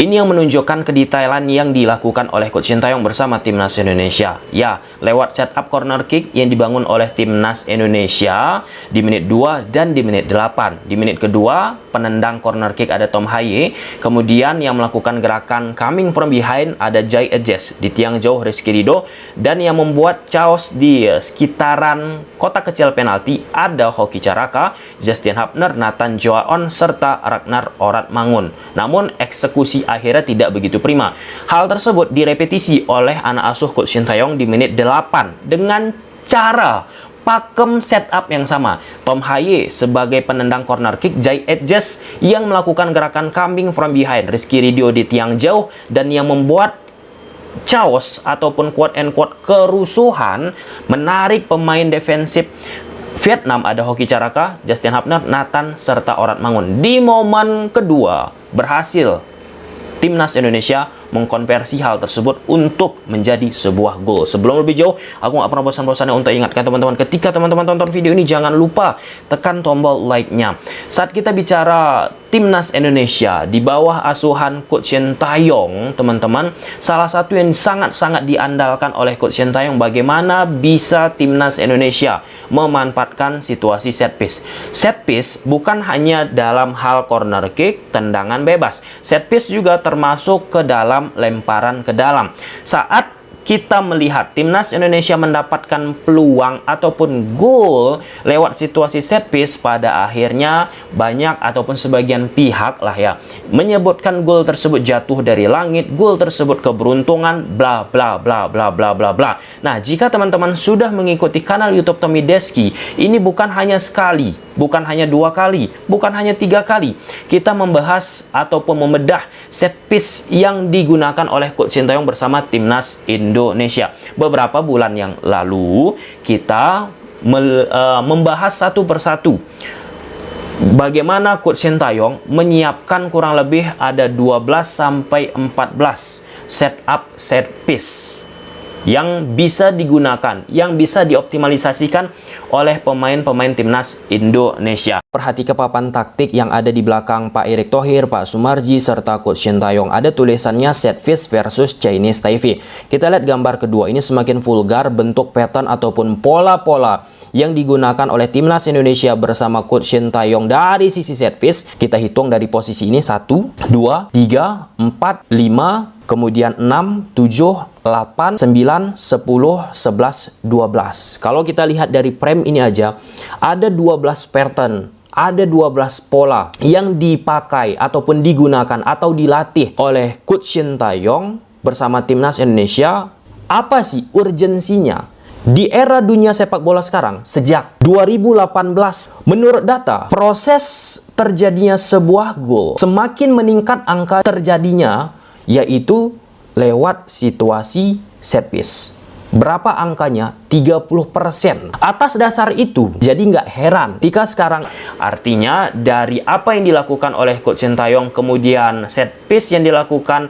Ini yang menunjukkan kedetailan yang dilakukan oleh Coach Sintayong bersama Timnas Indonesia. Ya, lewat setup corner kick yang dibangun oleh Timnas Indonesia di menit 2 dan di menit 8. Di menit kedua, penendang corner kick ada Tom Haye. Kemudian yang melakukan gerakan coming from behind ada Jai Ejes. Di tiang jauh Rizky Ridho. Dan yang membuat chaos di sekitaran kotak kecil penalti ada Hoki Caraka, Justin Hapner, Nathan Joaon, serta Ragnar Oratmangun. Namun eksekusi akhirnya tidak begitu prima. Hal tersebut direpetisi oleh anak asuh Coach Sintayong di menit 8 dengan cara pakem setup yang sama. Tom Haye sebagai penendang corner kick, Jai Ejes yang melakukan gerakan coming from behind, Rizky Ridho di tiang jauh, dan yang membuat chaos ataupun quote and quote kerusuhan menarik pemain defensif Vietnam ada Hoki Caraka, Justin Hapner, Nathan, serta Oratmangun. Di momen kedua berhasil Timnas Indonesia mengkonversi hal tersebut untuk menjadi sebuah gol. Sebelum lebih jauh, aku nggak pernah bosan-bosannya untuk ingatkan teman-teman, ketika teman-teman tonton video ini jangan lupa tekan tombol like-nya. Saat kita bicara Timnas Indonesia di bawah asuhan Coach Sintayong, teman-teman, salah satu yang sangat-sangat diandalkan oleh Coach Sintayong bagaimana bisa Timnas Indonesia memanfaatkan situasi set piece. Set piece bukan hanya dalam hal corner kick, tendangan bebas. Set piece juga termasuk ke dalam lemparan ke dalam. Saat kita melihat Timnas Indonesia mendapatkan peluang ataupun gol lewat situasi set piece, pada akhirnya banyak ataupun sebagian pihak lah ya menyebutkan gol tersebut jatuh dari langit, gol tersebut keberuntungan, bla bla bla bla bla bla bla. Nah, jika teman-teman sudah mengikuti kanal YouTube Tommy Deski, ini bukan hanya sekali, bukan hanya 2 kali, bukan hanya 3 kali kita membahas ataupun membedah set piece yang digunakan oleh Coach Sintayong bersama Timnas Indonesia. Beberapa bulan yang lalu kita membahas satu persatu bagaimana Coach Sintayong menyiapkan kurang lebih ada 12 sampai 14 setup set piece yang bisa digunakan, yang bisa dioptimalisasikan oleh pemain-pemain Timnas Indonesia. Perhatikan papan taktik yang ada di belakang Pak Erick Thohir, Pak Sumarji, serta Coach Sintayong. Ada tulisannya set piece versus Chinese Taipei. Kita lihat gambar kedua, ini semakin vulgar bentuk pattern ataupun pola-pola yang digunakan oleh Timnas Indonesia bersama Coach Sintayong dari sisi set piece. Kita hitung dari posisi ini 1, 2, 3, 4, 5, kemudian 6, 7, 8, 9, 10, 11, 12. Kalau kita lihat dari frame ini aja, ada 12 pattern, ada 12 pola yang dipakai ataupun digunakan atau dilatih oleh Coach Sintayong bersama Timnas Indonesia. Apa sih urgensinya? Di era dunia sepak bola sekarang, sejak 2018, menurut data, proses terjadinya sebuah gol semakin meningkat angka terjadinya, yaitu lewat situasi set piece. Berapa angkanya? 30%. Atas dasar itu, jadi nggak heran jika sekarang artinya dari apa yang dilakukan oleh Coach Sintayong, kemudian set piece yang dilakukan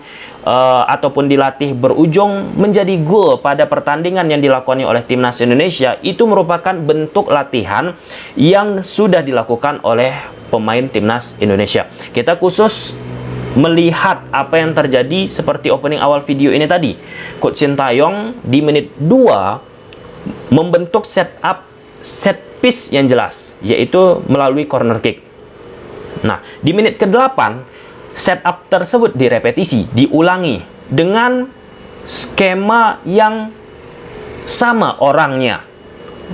ataupun dilatih berujung menjadi gol pada pertandingan yang dilakukan oleh Timnas Indonesia, itu merupakan bentuk latihan yang sudah dilakukan oleh pemain Timnas Indonesia. Kita khusus melihat apa yang terjadi seperti opening awal video ini tadi. Coach Sintayong di menit 2 membentuk setup set piece yang jelas, yaitu melalui corner kick. Nah, di menit ke-8 setup tersebut direpetisi, diulangi dengan skema yang sama orangnya,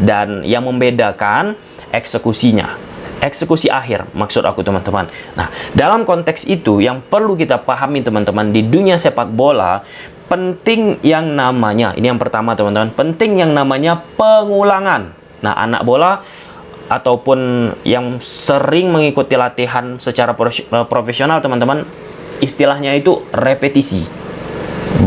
dan yang membedakan eksekusinya. Eksekusi akhir, maksud aku teman-teman. Nah, dalam konteks itu yang perlu kita pahami teman-teman, di dunia sepak bola penting yang namanya, ini yang pertama teman-teman, penting yang namanya pengulangan. Nah, anak bola ataupun yang sering mengikuti latihan secara profesional teman-teman, istilahnya itu repetisi.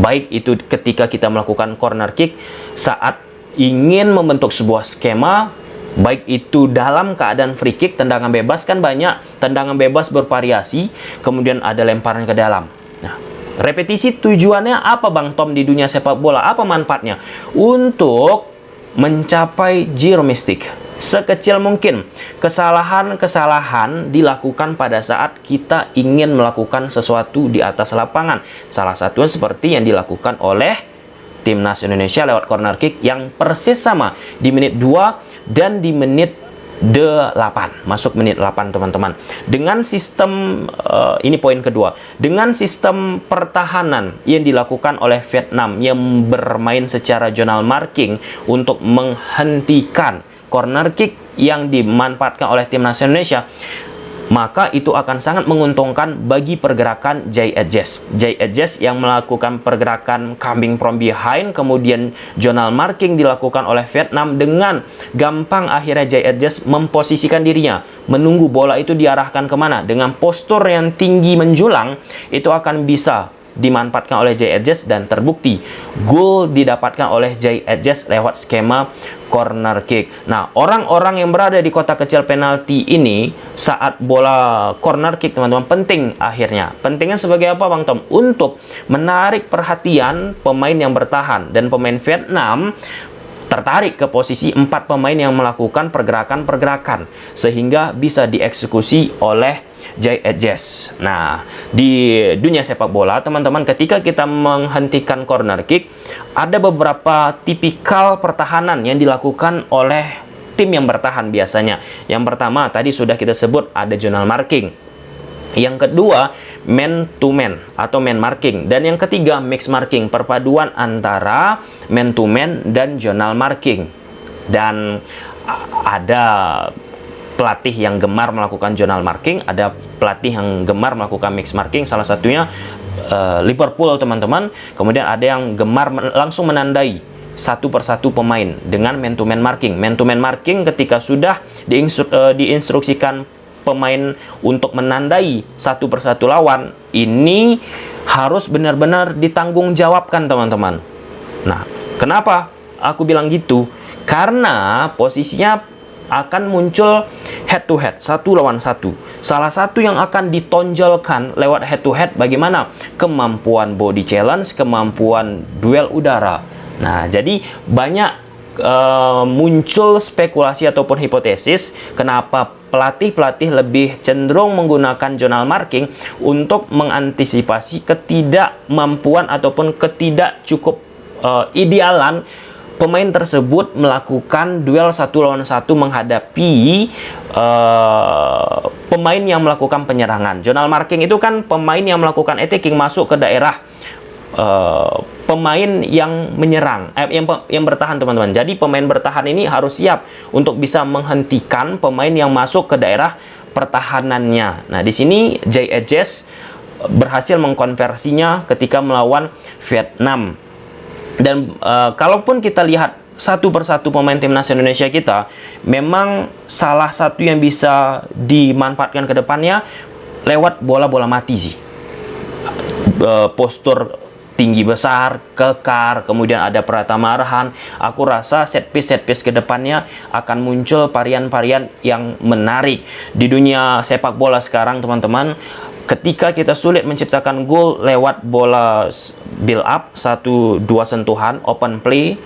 Baik itu ketika kita melakukan corner kick, saat ingin membentuk sebuah skema, baik itu dalam keadaan free kick, tendangan bebas, kan banyak tendangan bebas bervariasi, kemudian ada lemparan ke dalam. Nah, repetisi tujuannya apa Bang Tom di dunia sepak bola? Apa manfaatnya? Untuk mencapai zero mistake, sekecil mungkin. Kesalahan-kesalahan dilakukan pada saat kita ingin melakukan sesuatu di atas lapangan. Salah satunya seperti yang dilakukan oleh Timnas Indonesia lewat corner kick yang persis sama di menit 2 dan di menit 8, masuk menit 8 teman-teman. Dengan sistem ini poin kedua, dengan sistem pertahanan yang dilakukan oleh Vietnam yang bermain secara zonal marking untuk menghentikan corner kick yang dimanfaatkan oleh Timnas Indonesia, maka itu akan sangat menguntungkan bagi pergerakan Jay Edges. Jay Edges yang melakukan pergerakan coming from behind, kemudian zonal marking dilakukan oleh Vietnam, dengan gampang akhirnya Jay Edges memposisikan dirinya, menunggu bola itu diarahkan kemana. Dengan postur yang tinggi menjulang, itu akan bisa dimanfaatkan oleh Jay Edges dan terbukti gol didapatkan oleh Jay Edges lewat skema corner kick. Nah, orang-orang yang berada di kotak kecil penalti ini saat bola corner kick teman-teman penting akhirnya. Pentingnya sebagai apa Bang Tom? Untuk menarik perhatian pemain yang bertahan, dan pemain Vietnam tertarik ke posisi 4 pemain yang melakukan pergerakan-pergerakan sehingga bisa dieksekusi oleh Jay Edges. Nah, di dunia sepak bola teman-teman, ketika kita menghentikan corner kick, ada beberapa tipikal pertahanan yang dilakukan oleh tim yang bertahan biasanya. Yang pertama tadi sudah kita sebut, ada zonal marking. Yang kedua, man to man atau man marking. Dan yang ketiga, mix marking, perpaduan antara man to man dan zonal marking. Dan ada pelatih yang gemar melakukan zonal marking, ada pelatih yang gemar melakukan mix marking, salah satunya Liverpool teman-teman. Kemudian ada yang gemar langsung menandai satu persatu pemain dengan man to man marking. Man to man marking ketika sudah diinstruksikan pemain untuk menandai satu persatu lawan, ini harus benar-benar ditanggungjawabkan teman-teman. Nah, kenapa aku bilang gitu? Karena posisinya akan muncul head to head, satu lawan satu. Salah satu yang akan ditonjolkan lewat head to head bagaimana? Kemampuan body challenge, kemampuan duel udara. Nah, jadi banyak muncul spekulasi ataupun hipotesis kenapa pelatih-pelatih lebih cenderung menggunakan zonal marking untuk mengantisipasi ketidakmampuan ataupun ketidak cukup idealan pemain tersebut melakukan duel satu lawan satu menghadapi pemain yang melakukan penyerangan. Zonal marking itu kan pemain yang melakukan attacking masuk ke daerah pemain yang menyerang, yang bertahan teman-teman. Jadi pemain bertahan ini harus siap untuk bisa menghentikan pemain yang masuk ke daerah pertahanannya. Nah, di sini Jay Edges berhasil mengkonversinya ketika melawan Vietnam. Dan kalaupun kita lihat satu persatu pemain timnas Indonesia kita, memang salah satu yang bisa dimanfaatkan ke depannya lewat bola-bola mati sih. Postur tinggi besar, kekar, kemudian ada Pratama Arhan. Aku rasa set piece ke depannya akan muncul varian-varian yang menarik. Di dunia sepak bola sekarang teman-teman, ketika kita sulit menciptakan gol lewat bola build up, 1-2 sentuhan, open play,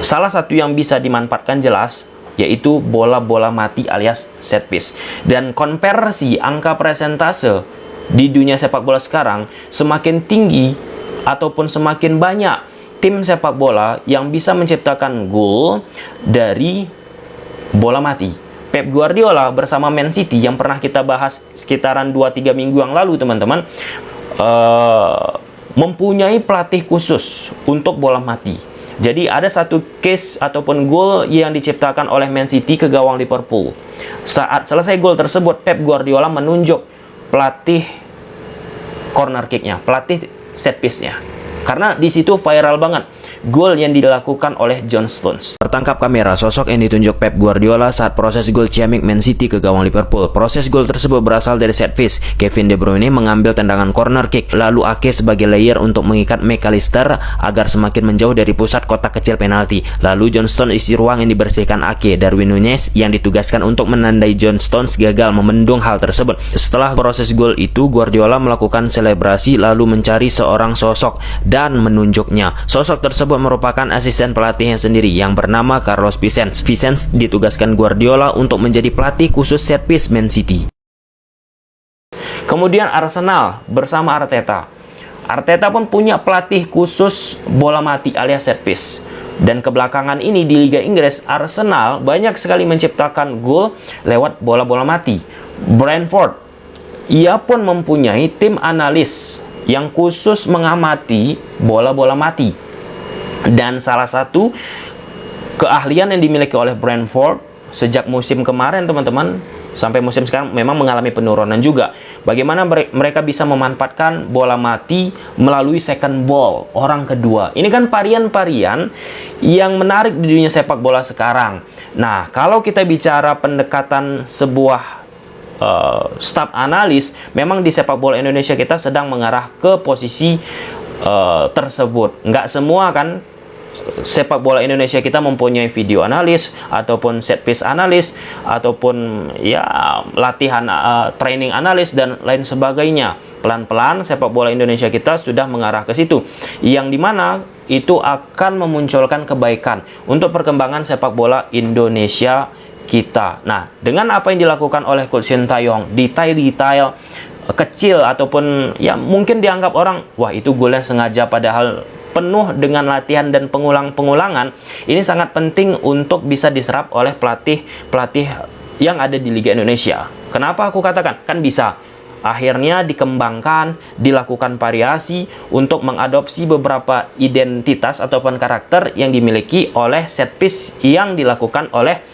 salah satu yang bisa dimanfaatkan jelas yaitu bola-bola mati alias set piece. Dan konversi angka persentase di dunia sepak bola sekarang semakin tinggi ataupun semakin banyak tim sepak bola yang bisa menciptakan gol dari bola mati. Pep Guardiola bersama Man City yang pernah kita bahas sekitaran 2-3 minggu yang lalu teman-teman, mempunyai pelatih khusus untuk bola mati. Jadi ada satu case ataupun gol yang diciptakan oleh Man City ke gawang Liverpool. Saat selesai gol tersebut, Pep Guardiola menunjuk pelatih corner kicknya, pelatih set piece-nya. Karena di situ viral banget gol yang dilakukan oleh John Stones. Tertangkap kamera sosok yang ditunjuk Pep Guardiola saat proses gol ciamik Man City ke gawang Liverpool. Proses gol tersebut berasal dari set piece. Kevin De Bruyne mengambil tendangan corner kick, lalu Ake sebagai layer untuk mengikat McAllister agar semakin menjauh dari pusat kotak kecil penalti. Lalu John Stones isi ruang yang dibersihkan Ake. Darwin Nunez yang ditugaskan untuk menandai John Stones gagal membendung hal tersebut. Setelah proses gol itu, Guardiola melakukan selebrasi lalu mencari seorang sosok dan menunjuknya. Sosok tersebut tersebut merupakan asisten pelatihnya sendiri yang bernama Carlos Vicens. Vicens ditugaskan Guardiola untuk menjadi pelatih khusus set piece Man City. Kemudian Arsenal bersama Arteta. Arteta pun punya pelatih khusus bola mati alias set piece. Dan kebelakangan ini di Liga Inggris, Arsenal banyak sekali menciptakan gol lewat bola-bola mati. Brentford, ia pun mempunyai tim analis yang khusus mengamati bola-bola mati. Dan salah satu keahlian yang dimiliki oleh Brentford sejak musim kemarin, teman-teman, sampai musim sekarang memang mengalami penurunan juga. Bagaimana mereka bisa memanfaatkan bola mati melalui second ball, orang kedua. Ini kan varian-varian yang menarik di dunia sepak bola sekarang. Nah, kalau kita bicara pendekatan sebuah staf analis, memang di sepak bola Indonesia kita sedang mengarah ke posisi tersebut. Nggak semua kan sepak bola Indonesia kita mempunyai video analis ataupun set piece analis ataupun ya latihan training analis dan lain sebagainya. Pelan-pelan sepak bola Indonesia kita sudah mengarah ke situ, yang dimana itu akan memunculkan kebaikan untuk perkembangan sepak bola Indonesia kita. Nah, dengan apa yang dilakukan oleh Coach Sintayong, detail-detail kecil ataupun ya mungkin dianggap orang, wah itu golnya sengaja, padahal penuh dengan latihan dan pengulang-pengulangan. Ini sangat penting untuk bisa diserap oleh pelatih-pelatih yang ada di Liga Indonesia. Kenapa aku katakan? Kan bisa. Akhirnya dikembangkan, dilakukan variasi untuk mengadopsi beberapa identitas ataupun karakter yang dimiliki oleh set piece yang dilakukan oleh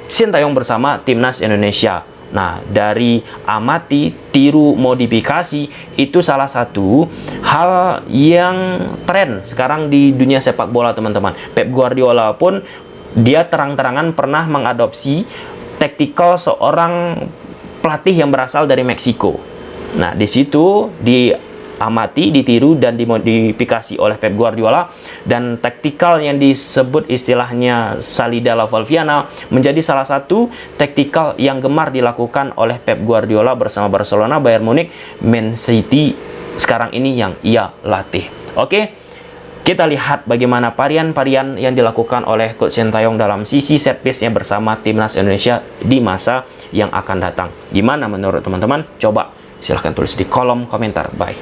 Sintayong bersama Timnas Indonesia. Nah, dari amati, tiru, modifikasi, itu salah satu hal yang tren sekarang di dunia sepak bola, teman-teman. Pep Guardiola pun dia terang-terangan pernah mengadopsi taktikal seorang pelatih yang berasal dari Meksiko. Nah, di situ diamati, ditiru, dan dimodifikasi oleh Pep Guardiola, dan taktikal yang disebut istilahnya Salida La Valviana menjadi salah satu taktikal yang gemar dilakukan oleh Pep Guardiola bersama Barcelona, Bayern Munich, Man City sekarang ini yang ia latih. Oke, kita lihat bagaimana varian-varian yang dilakukan oleh Coach Sintayong dalam sisi set piece-nya bersama Timnas Indonesia di masa yang akan datang. Gimana menurut teman-teman? Coba silahkan tulis di kolom komentar. Bye.